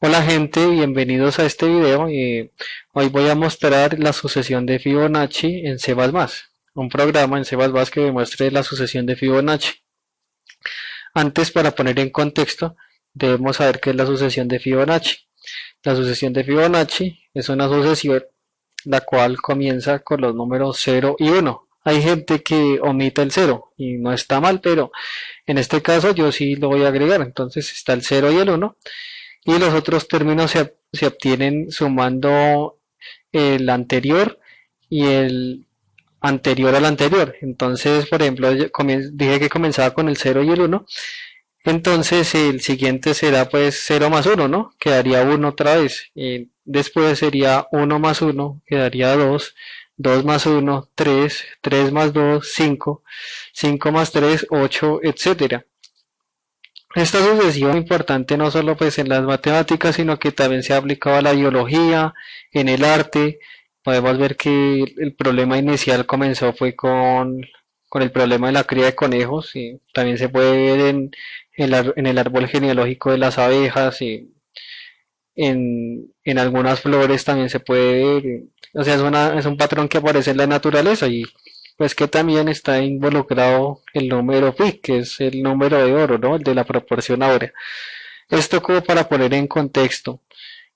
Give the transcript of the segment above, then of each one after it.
Hola gente, bienvenidos a este video. Hoy voy a mostrar la sucesión de Fibonacci en C++, un programa en C++ que demuestre la sucesión de Fibonacci. Antes, para poner en contexto, debemos saber qué es la sucesión de Fibonacci. La sucesión de Fibonacci es una sucesión la cual comienza con los números 0 y 1. Hay gente que omite el 0 y no está mal, pero en este caso yo sí lo voy a agregar. Entonces está el 0 y el 1 y los otros términos se obtienen sumando el anterior y el anterior al anterior. Entonces, por ejemplo, dije que comenzaba con el 0 y el 1. Entonces el siguiente será pues 0 más 1, ¿no? Quedaría 1 otra vez. Y después sería 1 más 1, quedaría 2. 2 más 1, 3. 3 más 2, 5. 5 más 3, 8, etcétera. Esta sucesión es importante no solo pues en las matemáticas, sino que también se ha aplicado a la biología, en el arte. Podemos ver que el problema inicial comenzó fue con el problema de la cría de conejos y también se puede ver en el árbol genealógico de las abejas y en algunas flores también se puede ver. O sea, es un patrón que aparece en la naturaleza y pues que también está involucrado el número pi, que es el número de oro, ¿no? El de la proporción áurea. Esto como para poner en contexto.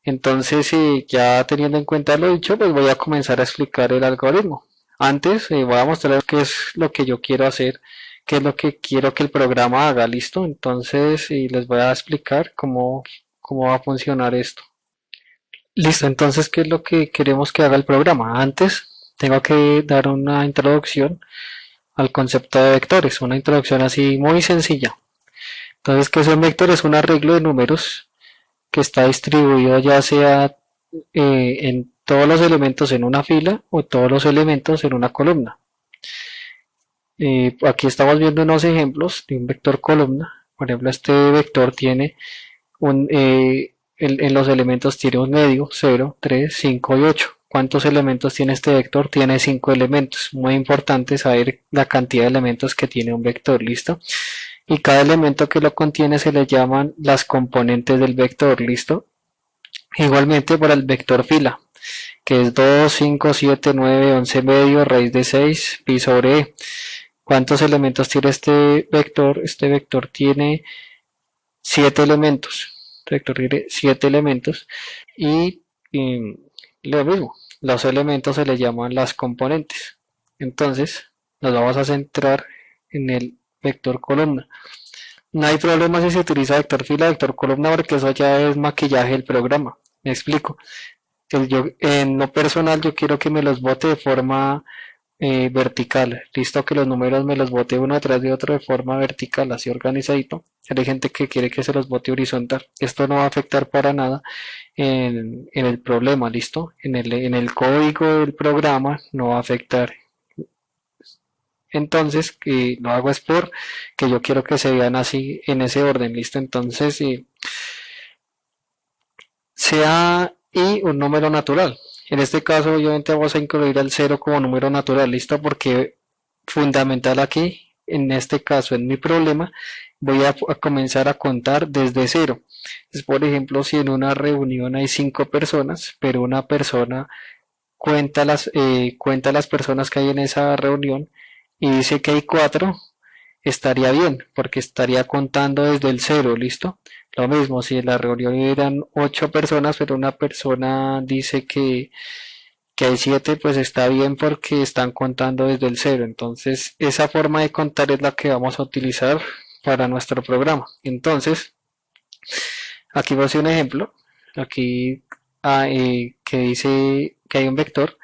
Entonces, ya teniendo en cuenta lo dicho, pues voy a comenzar a explicar el algoritmo. Antes, voy a mostrar qué es lo que yo quiero hacer, qué es lo que quiero que el programa haga, ¿listo? Entonces, les voy a explicar cómo va a funcionar esto. Listo, entonces, ¿qué es lo que queremos que haga el programa? Antes, tengo que dar una introducción al concepto de vectores, una introducción así muy sencilla. Entonces, ¿qué son vectores? Un arreglo de números que está distribuido ya sea en todos los elementos en una fila o todos los elementos en una columna. Aquí estamos viendo unos ejemplos de un vector columna. Por ejemplo, este vector tiene en los elementos tiene un medio, 0, 3, 5 y 8. ¿Cuántos elementos tiene este vector? Tiene 5 elementos. Muy importante saber la cantidad de elementos que tiene un vector, ¿listo? Y cada elemento que lo contiene se le llaman las componentes del vector, ¿listo? Igualmente para el vector fila, que es 2, 5, 7, 9, 11 medio, raíz de 6, pi sobre e. ¿Cuántos elementos tiene este vector? Este vector tiene 7 elementos. Este vector tiene 7 elementos y lo mismo, los elementos se les llaman las componentes. Entonces, nos vamos a centrar en el vector columna. No hay problema si se utiliza vector fila, vector columna, porque eso ya es maquillaje del programa. Me explico. En lo personal yo quiero que me los bote de forma vertical. Listo, que los números me los bote uno atrás de otro de forma vertical, así organizadito. Hay gente que quiere que se los bote horizontal. Esto no va a afectar para nada en el problema, listo. En el código del programa no va a afectar. Entonces, lo hago es por que yo quiero que se vean así en ese orden, listo. Entonces, sea y un número natural. En este caso, obviamente vamos a incluir el 0 como número natural, listo, porque fundamental aquí, en este caso, en mi problema, voy a comenzar a contar desde 0. Es, por ejemplo, si en una reunión hay 5 personas, pero una persona cuenta las personas que hay en esa reunión y dice que hay 4, estaría bien, porque estaría contando desde el 0, ¿listo? Lo mismo, si en la reunión eran 8 personas, pero una persona dice que hay 7, pues está bien porque están contando desde el 0. Entonces, esa forma de contar es la que vamos a utilizar para nuestro programa. Entonces, aquí voy a hacer un ejemplo. Aquí que dice que hay un vector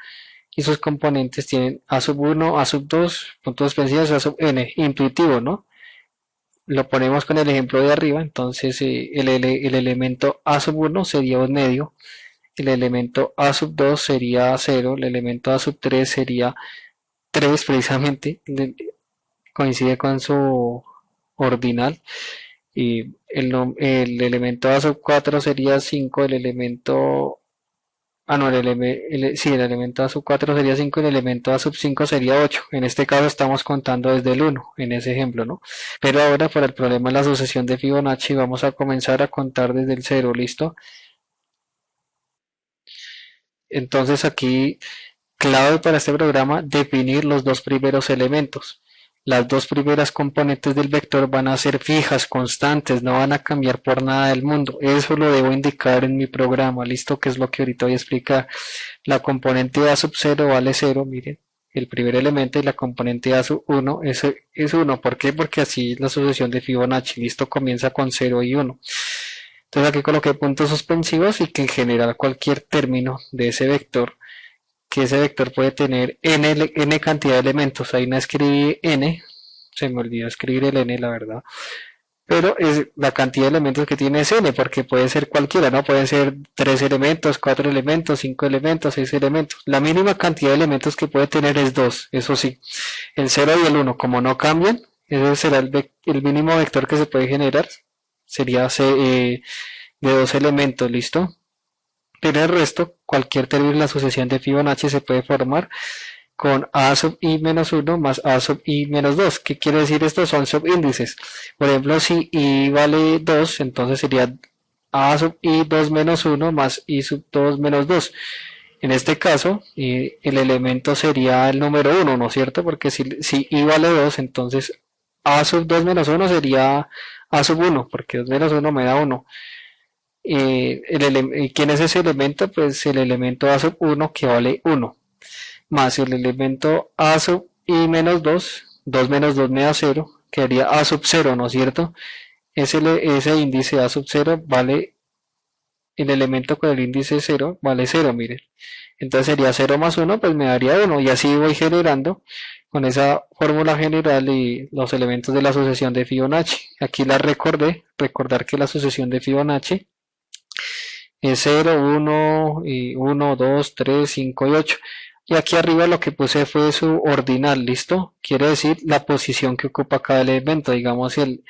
y sus componentes tienen a sub 1, a sub 2, puntos suspensivos, a sub n, intuitivo, ¿no? Lo ponemos con el ejemplo de arriba, entonces el elemento a sub 1 sería un medio, el elemento a sub 2 sería 0, el elemento a sub 3 sería 3 precisamente, coincide con su ordinal, y el elemento a sub 4 sería 5, el elemento no, sí, el elemento A sub 4 sería 5 y el elemento A sub 5 sería 8. En este caso estamos contando desde el 1, en ese ejemplo, ¿no? Pero ahora para el problema de la sucesión de Fibonacci vamos a comenzar a contar desde el 0, ¿listo? Entonces aquí, clave para este programa, definir los dos primeros elementos. Las dos primeras componentes del vector van a ser fijas, constantes, no van a cambiar por nada del mundo. Eso lo debo indicar en mi programa, listo, que es lo que ahorita voy a explicar. La componente A sub 0 vale 0, miren, el primer elemento, y la componente A sub 1 es 1. ¿Por qué? Porque así la sucesión de Fibonacci, listo, comienza con 0 y 1. Entonces aquí coloqué puntos suspensivos y que en general cualquier término de ese vector, que ese vector puede tener n cantidad de elementos. Ahí no escribí n, se me olvidó escribir el n, la verdad. Pero es la cantidad de elementos que tiene es n, porque puede ser cualquiera, ¿no? Pueden ser 3 elementos, 4 elementos, 5 elementos, 6 elementos. La mínima cantidad de elementos que puede tener es 2, eso sí. El 0 y el 1, como no cambian, ese será el mínimo vector que se puede generar. Sería de 2 elementos, ¿listo? Pero el resto, cualquier término de la sucesión de Fibonacci se puede formar con a sub i menos 1 más a sub i menos 2. ¿Qué quiere decir esto? Son subíndices. Por ejemplo, si i vale 2, entonces sería a sub i 2 menos 1 más i sub 2 menos 2. En este caso, el elemento sería el número 1, ¿no es cierto? Porque si i vale 2, entonces a sub 2 menos 1 sería a sub 1, porque 2 menos 1 me da 1. ¿Quién es ese elemento? Pues el elemento a sub 1 que vale 1, más el elemento a sub i menos 2, 2 menos 2 me da 0, quedaría a sub 0, ¿no es cierto? Ese índice a sub 0 vale, el elemento con el índice 0 vale 0, miren. Entonces sería 0 más 1, pues me daría 1, y así voy generando con esa fórmula general y los elementos de la sucesión de Fibonacci. Aquí la recordar que la sucesión de Fibonacci es 0, 1, y 1, 2, 3, 5 y 8. Y aquí arriba lo que puse fue su ordinal, ¿listo? Quiere decir la posición que ocupa cada elemento. Digamos el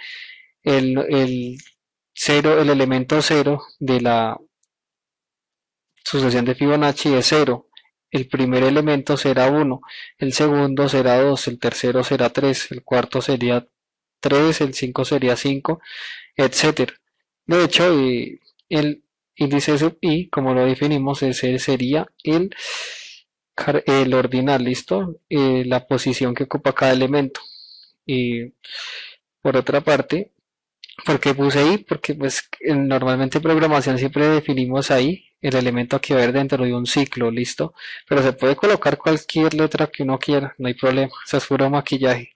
0, el elemento 0 de la sucesión de Fibonacci es 0. El primer elemento será 1, el segundo será 2, el tercero será 3, el cuarto sería 3, el 5 sería 5, etc. De hecho, el índice sub i, como lo definimos, ese sería el ordinal, ¿listo? La posición que ocupa cada elemento. Y por otra parte, ¿por qué puse i? Porque pues normalmente en programación siempre definimos ahí el elemento que va a haber dentro de un ciclo, ¿listo? Pero se puede colocar cualquier letra que uno quiera, no hay problema, eso es puro maquillaje.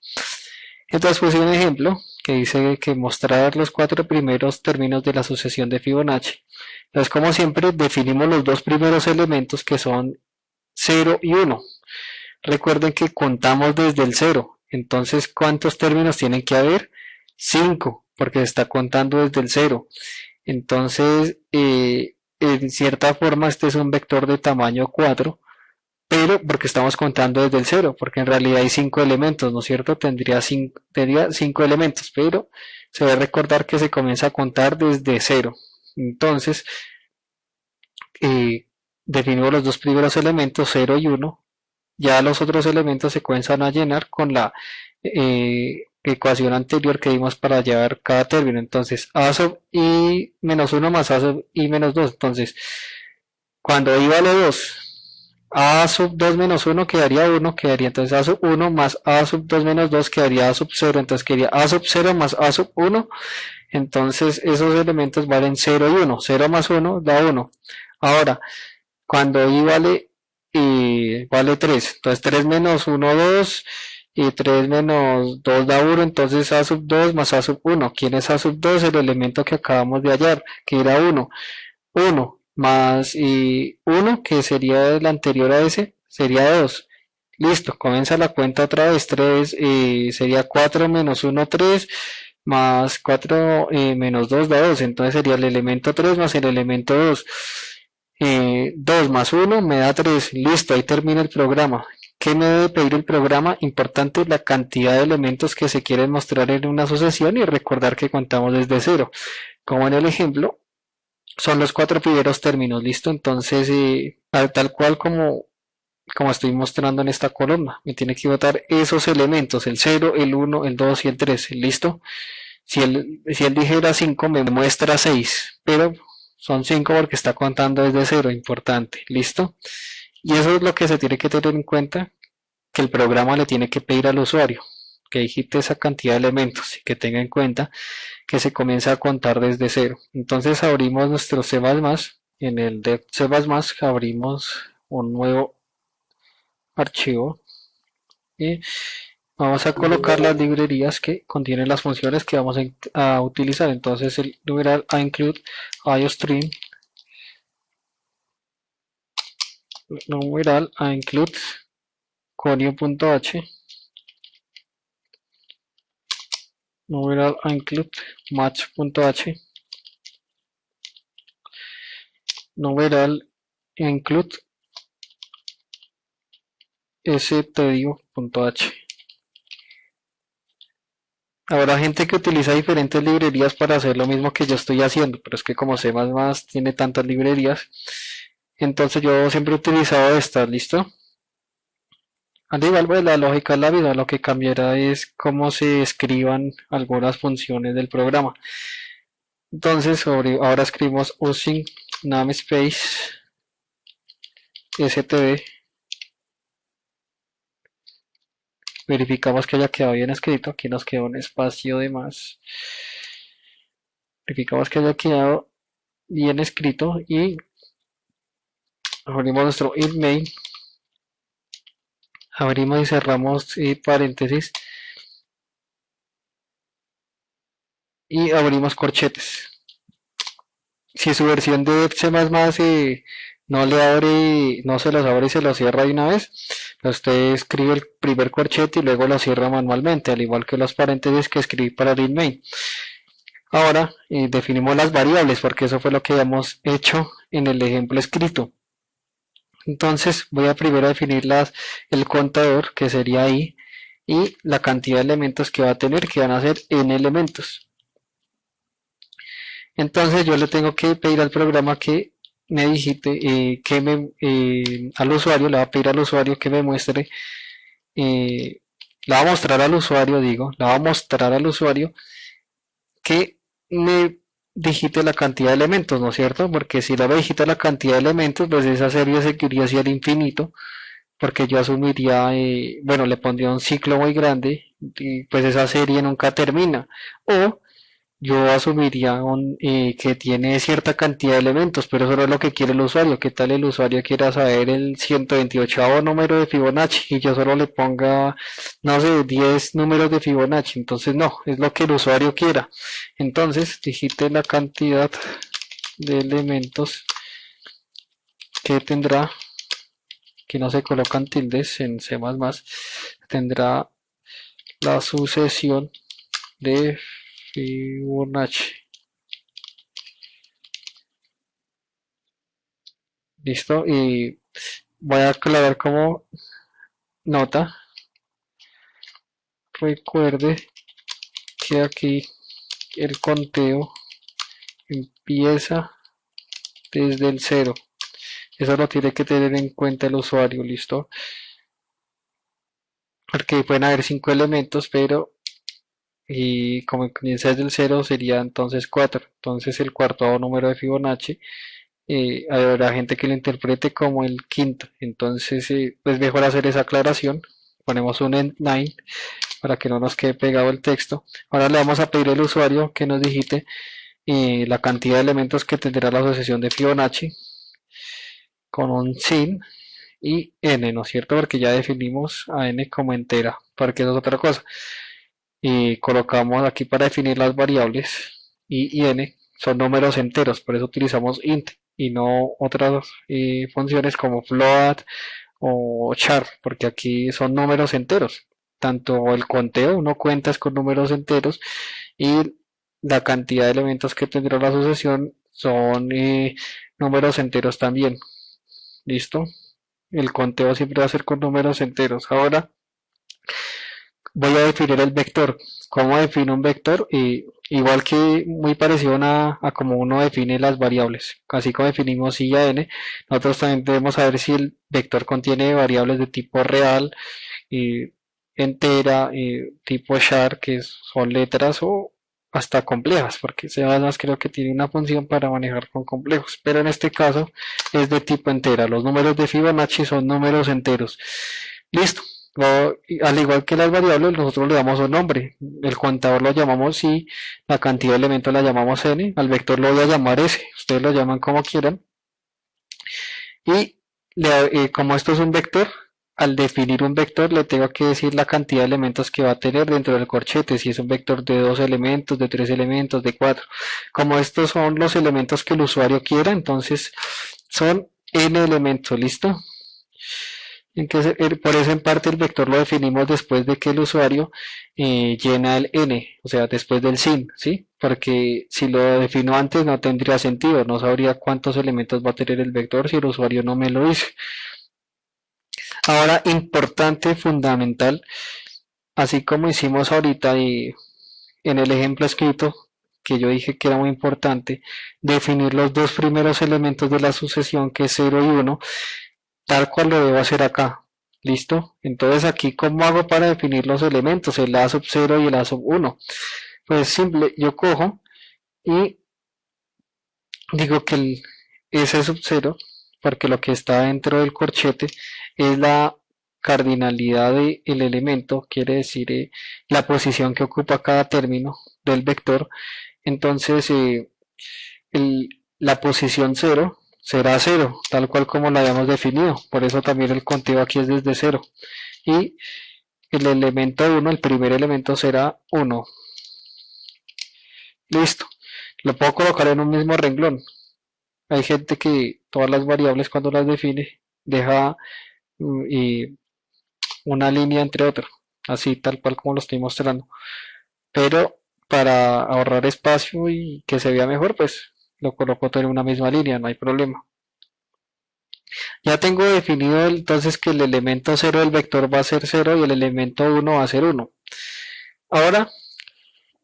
Entonces puse un ejemplo que dice que mostrar los 4 primeros términos de la sucesión de Fibonacci. Entonces, como siempre, definimos los dos primeros elementos que son 0 y 1. Recuerden que contamos desde el 0. Entonces, ¿cuántos términos tienen que haber? 5, porque se está contando desde el 0. Entonces, en cierta forma, este es un vector de tamaño 4, pero porque estamos contando desde el 0, porque en realidad hay 5 elementos, ¿no es cierto? Tendría 5 elementos, pero se debe recordar que se comienza a contar desde 0. Entonces, definimos los dos primeros elementos, 0 y 1. Ya los otros elementos se comienzan a llenar con la ecuación anterior que dimos para llevar cada término. Entonces, a sub i menos 1 más a sub i menos 2. Entonces, cuando i vale 2, a sub 2 menos 1 quedaría 1, quedaría entonces a sub 1 más a sub 2 menos 2 quedaría a sub 0, entonces quedaría a sub 0 más a sub 1. Entonces esos elementos valen 0 y 1, 0 más 1 da 1. Ahora, cuando i vale 3, entonces 3 menos 1, 2, y 3 menos 2 da 1, entonces a sub 2 más a sub 1. ¿Quién es a sub 2? El elemento que acabamos de hallar, que era 1. 1 más 1, que sería el anterior a ese, sería 2. Listo, comienza la cuenta otra vez. 3 sería 4 menos 1, 3, más 4 menos 2 da 2. Entonces sería el elemento 3 más el elemento 2. 2 más 1 me da 3. Listo, ahí termina el programa. ¿Qué me debe pedir el programa? Importante la cantidad de elementos que se quieren mostrar en una sucesión y recordar que contamos desde 0. Como en el ejemplo, son los 4 primeros términos, ¿listo? Entonces, tal cual como estoy mostrando en esta columna, me tiene que botar esos elementos, el 0, el 1, el 2 y el 3, ¿listo? Si él dijera 5, me muestra 6, pero son 5 porque está contando desde cero, importante, ¿listo? Y eso es lo que se tiene que tener en cuenta, que el programa le tiene que pedir al usuario, que digite esa cantidad de elementos y que tenga en cuenta que se comienza a contar desde cero. Entonces abrimos nuestro C++, en el dev C++ abrimos un nuevo archivo y vamos a colocar las librerías que contienen las funciones que vamos a utilizar. Entonces el numeral a include iostream, numeral a include conio.h, numeral a include match.h, numeral a include stdio.h. Habrá gente que utiliza diferentes librerías para hacer lo mismo que yo estoy haciendo, pero es que como C++ tiene tantas librerías, entonces yo siempre he utilizado estas, ¿listo? Al igual, pues la lógica es la misma, lo que cambiará es cómo se escriban algunas funciones del programa. Entonces, ahora escribimos using namespace std, verificamos que haya quedado bien escrito, aquí nos queda un espacio de más, verificamos que haya quedado bien escrito y abrimos nuestro int main, abrimos y cerramos paréntesis y abrimos corchetes. Si su versión de C++ no le abre, no se los abre y se los cierra de una vez, usted escribe el primer corchete y luego lo cierra manualmente, al igual que los paréntesis que escribí para el int main. Ahora definimos las variables, porque eso fue lo que habíamos hecho en el ejemplo escrito. Entonces voy a primero definir el contador, que sería i, y la cantidad de elementos que va a tener, que van a ser n elementos. Entonces yo le tengo que pedir al programa que me digite, al usuario, le va a pedir al usuario que me muestre, le va a mostrar al usuario, le va a mostrar al usuario que me digite la cantidad de elementos, ¿no es cierto? Porque si me digita la cantidad de elementos, pues esa serie seguiría hacia el infinito, porque yo asumiría, bueno, le pondría un ciclo muy grande y pues esa serie nunca termina. O yo asumiría que tiene cierta cantidad de elementos, pero eso no es lo que quiere el usuario. ¿Qué tal el usuario quiera saber el 128º número de Fibonacci y yo solo le ponga, no sé, 10 números de Fibonacci? Entonces no, es lo que el usuario quiera. Entonces digite la cantidad de elementos que tendrá, que no se colocan tildes en C++, tendrá la sucesión de Fibonacci. Listo, y voy a aclarar como nota. Recuerde que aquí el conteo empieza desde el cero. Eso lo tiene que tener en cuenta el usuario, ¿listo? Porque pueden haber 5 elementos, pero y como comienza desde el cero sería entonces 4. Entonces el cuarto número de Fibonacci, habrá gente que lo interprete como el quinto. Entonces pues mejor hacer esa aclaración. Ponemos un end9 para que no nos quede pegado el texto. Ahora le vamos a pedir al usuario que nos digite la cantidad de elementos que tendrá la sucesión de Fibonacci con un sin y n, ¿no es cierto? Porque ya definimos a n como entera, porque eso es otra cosa. Y colocamos aquí para definir las variables y n son números enteros, por eso utilizamos int y no otras funciones como float o char, porque aquí son números enteros. Tanto el conteo, uno cuenta con números enteros y la cantidad de elementos que tendrá la sucesión son números enteros también. ¿Listo? El conteo siempre va a ser con números enteros. Ahora voy a definir el vector. ¿Cómo defino un vector? Igual que muy parecido a como uno define las variables. Así como definimos i a n, nosotros también debemos saber si el vector contiene variables de tipo real, entera, tipo char, que son letras, o hasta complejas, porque C++ creo que tiene una función para manejar con complejos, pero en este caso es de tipo entera. Los números de Fibonacci son números enteros. Listo. Al igual que las variables, nosotros le damos un nombre. El contador lo llamamos y la cantidad de elementos la llamamos n. Al vector lo voy a llamar s. Ustedes lo llaman como quieran. Y como esto es un vector, al definir un vector le tengo que decir la cantidad de elementos que va a tener dentro del corchete, si es un vector de 2 elementos, de 3 elementos, de 4. Como estos son los elementos que el usuario quiera, entonces son n elementos, ¿listo? Entonces, por eso en parte el vector lo definimos después de que el usuario llena el n, o sea, después del sin, ¿sí? Porque si lo defino antes no tendría sentido, no sabría cuántos elementos va a tener el vector si el usuario no me lo dice. Ahora, importante, fundamental, así como hicimos ahorita y en el ejemplo escrito, que yo dije que era muy importante, definir los dos primeros elementos de la sucesión, que es 0 y 1, tal cual lo debo hacer acá. ¿Listo? Entonces aquí, ¿cómo hago para definir los elementos? El A sub 0 y el A sub 1. Pues simple, yo cojo y digo que el S sub 0, porque lo que está dentro del corchete es la cardinalidad del elemento, quiere decir la posición que ocupa cada término del vector. Entonces, la posición 0 será 0, tal cual como la habíamos definido. Por eso también el conteo aquí es desde 0. Y el elemento 1, el primer elemento será 1. Listo. Lo puedo colocar en un mismo renglón. Hay gente que todas las variables cuando las define deja y una línea entre otras, así tal cual como lo estoy mostrando. Pero para ahorrar espacio y que se vea mejor, pues lo coloco todo en una misma línea, no hay problema. Ya tengo definido entonces que el elemento 0 del vector va a ser 0 y el elemento 1 va a ser 1. Ahora,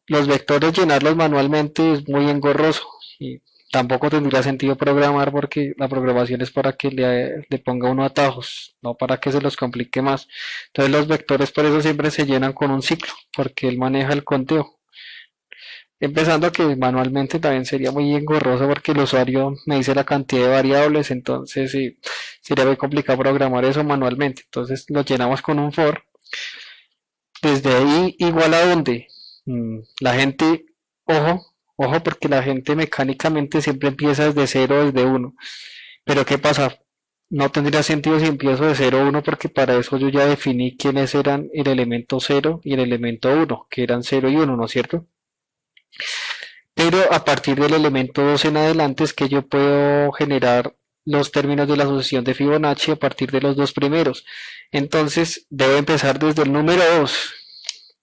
los vectores llenarlos manualmente es muy engorroso y tampoco tendría sentido programar porque la programación es para que le ponga uno atajos, no para que se los complique más. Entonces los vectores por eso siempre se llenan con un ciclo, porque él maneja el conteo. Empezando que manualmente también sería muy engorroso porque el usuario me dice la cantidad de variables, entonces sí, sería muy complicado programar eso manualmente. Entonces lo llenamos con un for. Desde ahí igual a donde la gente, ojo porque la gente mecánicamente siempre empieza desde 0, desde 1. Pero ¿qué pasa? No tendría sentido si empiezo de 0 a 1 porque para eso yo ya definí quiénes eran el elemento 0 y el elemento 1, que eran 0 y 1, ¿no es cierto? Pero a partir del elemento 2 en adelante es que yo puedo generar los términos de la sucesión de Fibonacci a partir de los dos primeros. Entonces debo empezar desde el número 2,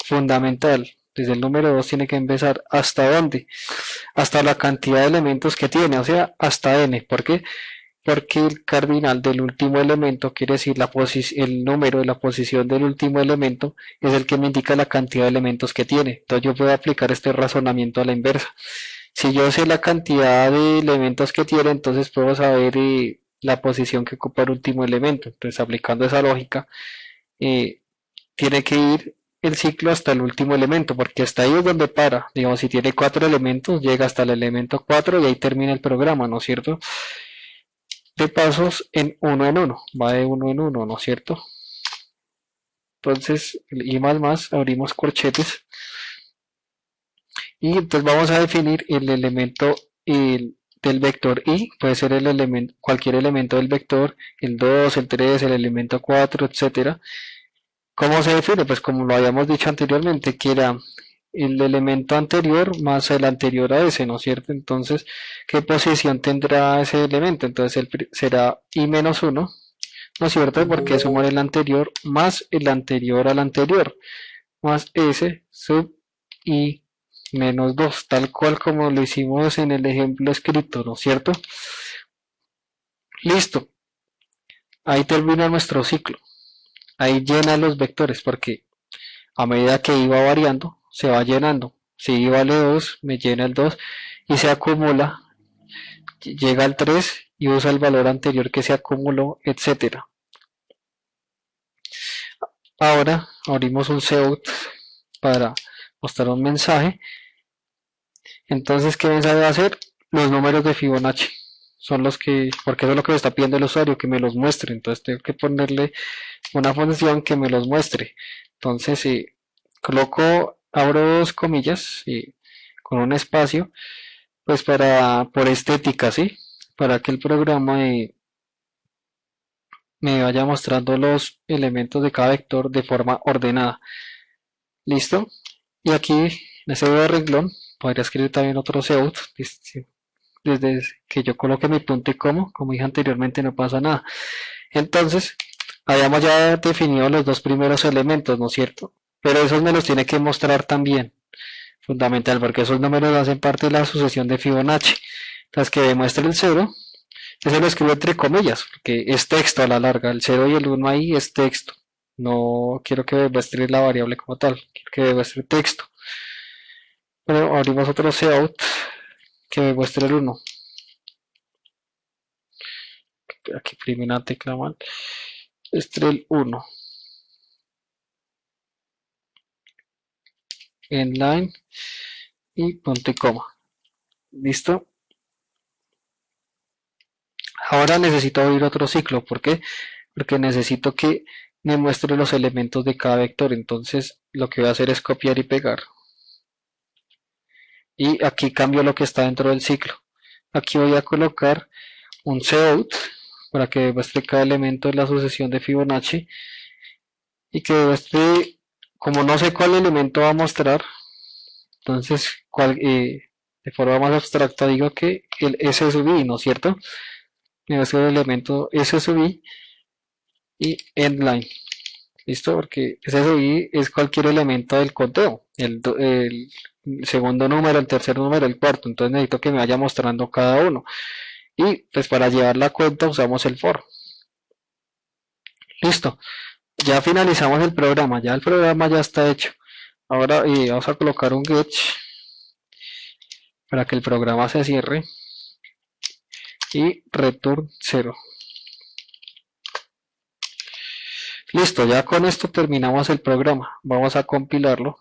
fundamental. Desde el número 2 tiene que empezar hasta dónde, hasta la cantidad de elementos que tiene, o sea, hasta n. ¿Por qué? Porque el cardinal del último elemento, quiere decir el número de la posición del último elemento, es el que me indica la cantidad de elementos que tiene. Entonces yo puedo aplicar este razonamiento a la inversa. Si yo sé la cantidad de elementos que tiene, entonces puedo saber la posición que ocupa el último elemento. Entonces aplicando esa lógica, eh, tiene que ir el ciclo hasta el último elemento, porque hasta ahí es donde para. Digamos, si tiene 4 elementos, llega hasta el elemento 4 y ahí termina el programa, ¿no es cierto? De pasos en uno, va de uno en uno, ¿no es cierto? Entonces, el I++, abrimos corchetes y entonces vamos a definir el elemento del vector I, puede ser el elemento, cualquier elemento del vector, el 2, el 3, el elemento 4, etcétera. ¿Cómo se define? Pues como lo habíamos dicho anteriormente, que era el elemento anterior más el anterior a ese, ¿no es cierto? Entonces, ¿qué posición tendrá ese elemento? Entonces será I-1, ¿no es cierto? Porque sumar el anterior más el anterior al anterior, más S sub I menos 2, tal cual como lo hicimos en el ejemplo escrito, ¿no es cierto? Listo, ahí termina nuestro ciclo. Ahí llena los vectores porque a medida que iba variando, se va llenando. Si I vale 2, me llena el 2 y se acumula, llega al 3 y usa el valor anterior que se acumuló, etcétera. Ahora abrimos un Cout para mostrar un mensaje Entonces, ¿qué mensaje va a hacer? Los números de Fibonacci son los que, porque eso es lo que me está pidiendo el usuario, que me los muestre. Entonces tengo que ponerle una función que me los muestre. Entonces, coloco, abro dos comillas y con un espacio, pues por estética, ¿sí? Para que el programa me vaya mostrando los elementos de cada vector de forma ordenada. ¿Listo? Y aquí, en ese renglón, podría escribir también otro Cout. Desde que yo coloque mi punto y como dije anteriormente, no pasa nada. Entonces, habíamos ya definido los dos primeros elementos, ¿no es cierto? Pero esos me los tiene que mostrar también. Fundamental, porque esos números hacen parte de la sucesión de Fibonacci. Entonces, que demuestre el 0, eso lo escribo entre comillas, porque es texto a la larga. El 0 y el 1 ahí es texto. No quiero que demuestre la variable como tal, quiero que demuestre texto. Pero abrimos otro Cout que demuestre el 1. Aquí imprimí una tecla mal. Este el 1. Endline y punto y coma. ¿Listo? Ahora necesito abrir otro ciclo. ¿Por qué? Porque necesito que me muestre los elementos de cada vector. Entonces lo que voy a hacer es copiar y pegar. Y aquí cambio lo que está dentro del ciclo. Aquí voy a colocar un Cout para que demuestre cada elemento de la sucesión de Fibonacci y que demuestre, como no sé cuál elemento va a mostrar, entonces de forma más abstracta digo que el S sub i, ¿no es cierto? Me muestra el elemento S sub i y endline. ¿Listo? Porque ese sub i es cualquier elemento del conteo. El segundo número, el tercer número, el cuarto. Entonces necesito que me vaya mostrando cada uno. Y pues para llevar la cuenta usamos el for. Listo. Ya finalizamos el programa. Ya el programa ya está hecho. Ahora vamos a colocar un get para que el programa se cierre. Y return 0. Listo, ya con esto terminamos el programa. Vamos a compilarlo.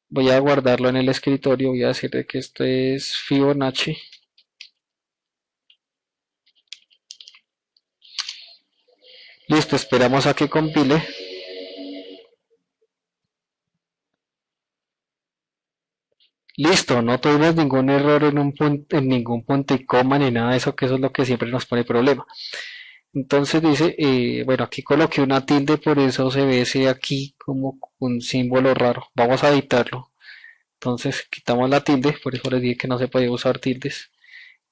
Voy a guardarlo en el escritorio. Voy a decirle que esto es Fibonacci. Listo, esperamos a que compile. Listo, no tuvimos ningún error en ningún punto y coma ni nada de eso, que eso es lo que siempre nos pone problema. Entonces dice, bueno, aquí coloqué una tilde, por eso se ve ese aquí como un símbolo raro. Vamos a editarlo. Entonces quitamos la tilde, por eso les dije que no se podía usar tildes.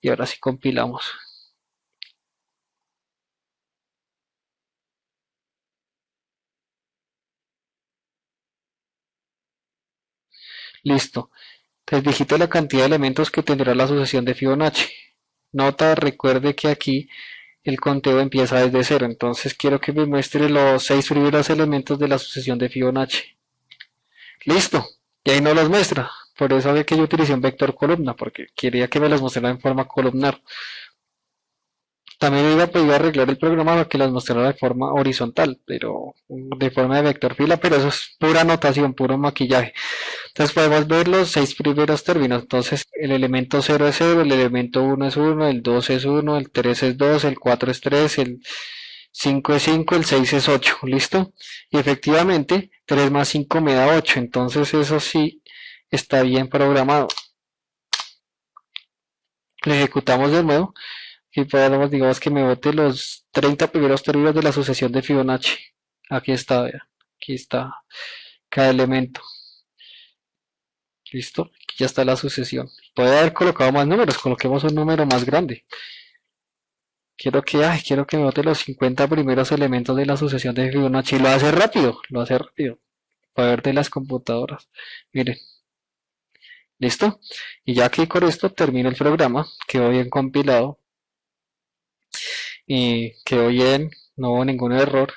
Y ahora sí compilamos. Listo. Entonces digite la cantidad de elementos que tendrá la sucesión de Fibonacci. Nota, recuerde que aquí el conteo empieza desde cero, entonces quiero que me muestre los 6 primeros elementos de la sucesión de Fibonacci. Listo, y ahí no los muestra. Por eso es que yo utilicé un vector columna, porque quería que me los mostrara en forma columnar. También iba a poder arreglar el programa para que las mostrara de forma horizontal, pero de forma de vector fila, pero eso es pura anotación, puro maquillaje. Entonces podemos ver los 6 primeros términos. Entonces el elemento 0 es 0, el elemento 1 es 1, el 2 es 1, el 3 es 2, el 4 es 3, el 5 es 5, el 6 es 8. ¿Listo? Y efectivamente 3 más 5 me da 8. Entonces eso sí está bien programado. Lo ejecutamos de nuevo y podemos, digamos que me bote los 30 primeros términos de la sucesión de Fibonacci. Aquí está, vean. Aquí está cada elemento. Listo, aquí ya está la sucesión. Puede haber colocado más números, coloquemos un número más grande. Quiero que me bote los 50 primeros elementos de la sucesión de Fibonacci. Lo hace rápido, lo hace rápido. Poder de las computadoras. Miren, listo. Y ya que con esto termino el programa, quedó bien compilado. Y quedó bien, no hubo ningún error.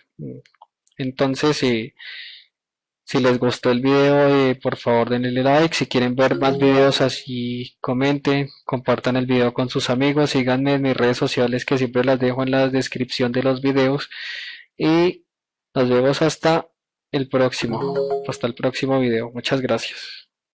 Entonces, si les gustó el video, por favor denle like. Si quieren ver más videos así, comenten, compartan el video con sus amigos, síganme en mis redes sociales que siempre las dejo en la descripción de los videos. Y nos vemos hasta el próximo video. Muchas gracias.